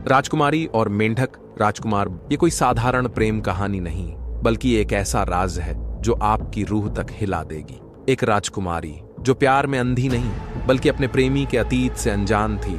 राजकुमारी और मेंढक राजकुमार ये कोई साधारण प्रेम कहानी नहीं, बल्कि एक ऐसा राज है जो आपकी रूह तक हिला देगी। एक राजकुमारी जो प्यार में अंधी नहीं, बल्कि अपने प्रेमी के अतीत से अनजान थी।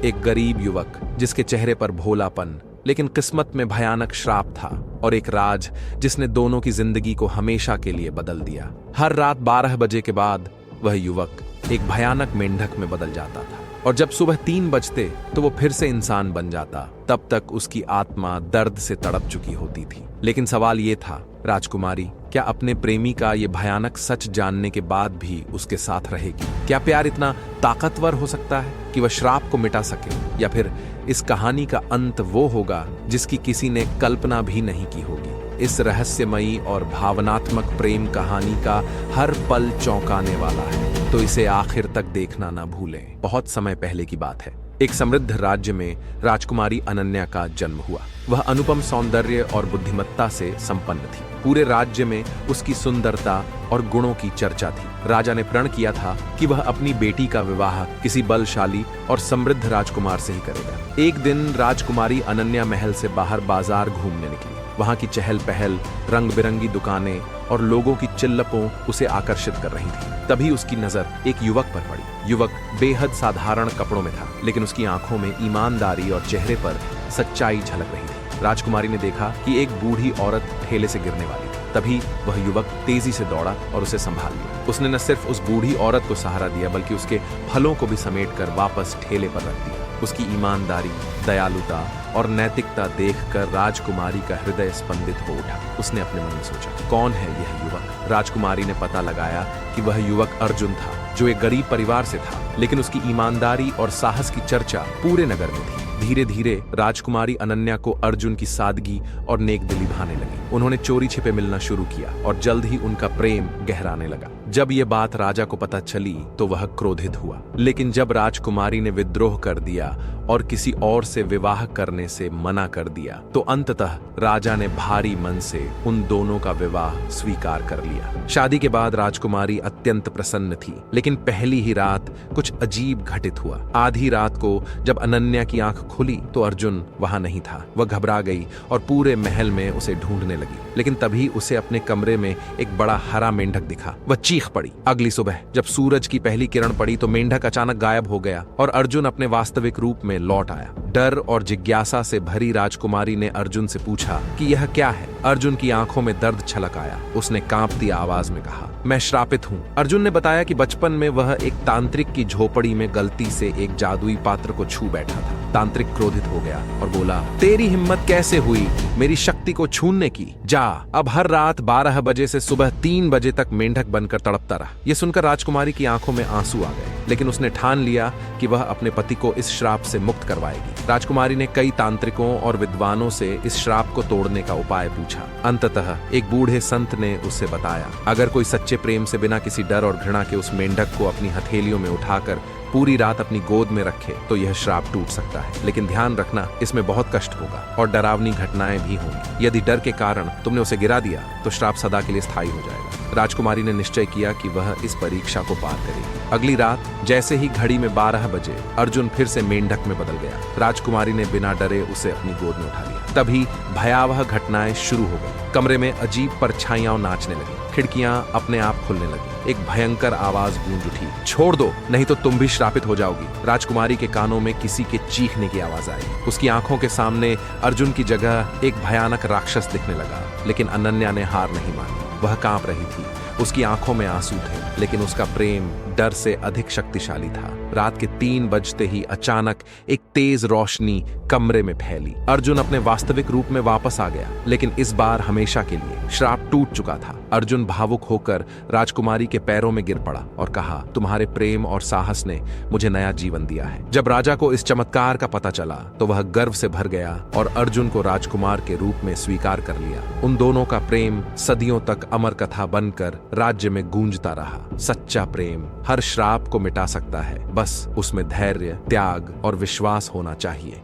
एक गरीब युवक जिसके चेहरे पर भोलापन लेकिन किस्मत में भयानक श्राप था। और एक राज जिसने दोनों की जिंदगी को हमेशा के लिए बदल दिया। हर रात 12 बजे के बाद वह युवक एक भयानक मेंढक में बदल जाता था, और जब सुबह 3 बजते तो वो फिर से इंसान बन जाता। तब तक उसकी आत्मा दर्द से तड़प चुकी होती थी। लेकिन सवाल ये था, राजकुमारी क्या अपने प्रेमी का ये भयानक सच जानने के बाद भी उसके साथ रहेगी? क्या प्यार इतना ताकतवर हो सकता है कि वह श्राप को मिटा सके? या फिर इस कहानी का अंत वो होगा जिसकी किसी ने कल्पना भी नहीं की होगी? इस रहस्यमयी और भावनात्मक प्रेम कहानी का हर पल चौंकाने वाला है, तो इसे आखिर तक देखना ना भूलें। बहुत समय पहले की बात है। एक समृद्ध राज्य में राजकुमारी अनन्या का जन्म हुआ। वह अनुपम सौंदर्य और बुद्धिमत्ता से संपन्न थी। पूरे राज्य में उसकी सुंदरता और गुणों की चर्चा थी। राजा ने प्रण किया था कि वह अपनी बेटी का विवाह किसी बलशाली और समृद्ध राजकुमार से ही करेगा। एक दिन राजकुमारी अनन्या महल से बाहर बाजार घूमने निकली। वहां की चहल पहल, रंग बिरंगी दुकानें और लोगों की चिल्लपों उसे आकर्षित कर रही थी। तभी उसकी नजर एक युवक पर पड़ी। युवक बेहद साधारण कपड़ों में था, लेकिन उसकी आंखों में ईमानदारी और चेहरे पर सच्चाई झलक रही थी। राजकुमारी ने देखा कि एक बूढ़ी औरत ठेले से गिरने वाली थी। तभी वह युवक तेजी से दौड़ा और उसे संभाल लिया। उसने न सिर्फ उस बूढ़ी औरत को सहारा दिया, बल्कि उसके फलों को भी समेटकर वापस ठेले पर रख दिया। उसकी ईमानदारी, दयालुता और नैतिकता देखकर राजकुमारी का हृदय स्पंदित हो उठा। उसने अपने मन में सोचा, कौन है यह युवक? राजकुमारी ने पता लगाया कि वह युवक अर्जुन था, जो एक गरीब परिवार से था, लेकिन उसकी ईमानदारी और साहस की चर्चा पूरे नगर में थी। धीरे धीरे राजकुमारी अनन्या को अर्जुन की सादगी और नेकदिली भाने लगी। उन्होंने चोरी छिपे मिलना शुरू किया और जल्द ही उनका प्रेम गहराने लगा। जब ये बात राजा को पता चली तो वह क्रोधित हुआ, लेकिन जब राजकुमारी ने विद्रोह कर दिया और किसी और से विवाह करने से मना कर दिया, तो अंततः राजा ने भारी मन से उन दोनों का विवाह स्वीकार कर लिया। शादी के बाद राजकुमारी अत्यंत प्रसन्न थी, लेकिन पहली ही रात कुछ अजीब घटित हुआ। आधी रात को जब अनन्या की आंख खुली तो अर्जुन वहां नहीं था। वह घबरा गई और पूरे महल में उसे ढूंढने लगी, लेकिन तभी उसे अपने कमरे में एक बड़ा हरा मेंढक दिखा। वह चीख पड़ी। अगली सुबह जब सूरज की पहली किरण पड़ी तो मेंढक अचानक गायब हो गया और अर्जुन अपने वास्तविक रूप में लौट आया। डर और जिज्ञासा से भरी राजकुमारी ने अर्जुन से पूछा कि यह क्या है। अर्जुन की आंखों में दर्द छलक आया। उसने कांपती आवाज में कहा, मैं श्रापित हूँ। अर्जुन ने बताया कि बचपन में वह एक तांत्रिक की झोपड़ी में गलती से एक जादुई पात्र को छू बैठा था। तांत्रिक क्रोधित हो गया और बोला, तेरी हिम्मत कैसे हुई मेरी शक्ति को छूने की? जा, अब हर रात 12 बजे से सुबह 3 बजे तक मेंढक बनकर तड़पता रहा। यह सुनकर राजकुमारी की आंखों में आंसू आ गए, लेकिन उसने ठान लिया कि वह अपने पति को इस श्राप से मुक्त करवाएगी। राजकुमारी ने कई तांत्रिकों और विद्वानों से इस श्राप को तोड़ने का उपाय पूछा। अंततः एक बूढ़े संत ने उसे बताया, अगर कोई सच्चे प्रेम से बिना किसी डर और घृणा के उस मेंढक को अपनी हथेलियों में उठाकर पूरी रात अपनी गोद में रखे तो यह श्राप टूट सकता है। लेकिन ध्यान रखना, इसमें बहुत कष्ट होगा और डरावनी घटनाएं भी होंगी। यदि डर के कारण तुमने उसे गिरा दिया तो श्राप सदा के लिए स्थायी हो जाएगा। राजकुमारी ने निश्चय किया कि वह इस परीक्षा को पार करेगी। अगली रात जैसे ही घड़ी में 12 बजे अर्जुन फिर से मेंढक में बदल गया। राजकुमारी ने बिना डरे उसे अपनी गोद में उठा लिया। तभी भयावह घटनाएं शुरू हो गई। कमरे में अजीब परछाइयां नाचने लगी, खिड़कियां अपने आप खुलने लगी। एक भयंकर आवाज गूंज उठी, छोड़ दो नहीं तो तुम भी श्रापित हो जाओगी। राजकुमारी के कानों में किसी के चीखने की आवाज आई। उसकी आंखों के सामने अर्जुन की जगह एक भयानक राक्षस दिखने लगा, लेकिन अनन्या ने हार नहीं मानी। वह कांप रही थी, उसकी आंखों में आंसू थे, लेकिन उसका प्रेम डर से अधिक शक्तिशाली था। रात के 3 बजते ही अचानक एक तेज रोशनी कमरे में फैली। अर्जुन अपने वास्तविक रूप में वापस आ गया, लेकिन इस बार हमेशा के लिए। श्राप टूट चुका था। अर्जुन भावुक होकर राजकुमारी के पैरों में गिर पड़ा और कहा, तुम्हारे प्रेम और साहस ने मुझे नया जीवन दिया है। जब राजा को इस चमत्कार का पता चला तो वह गर्व से भर गया और अर्जुन को राजकुमार के रूप में स्वीकार कर लिया। उन दोनों का प्रेम सदियों तक अमर कथा बनकर राज्य में गूंजता रहा। सच्चा प्रेम हर श्राप को मिटा सकता है, बस उसमें धैर्य, त्याग और विश्वास होना चाहिए।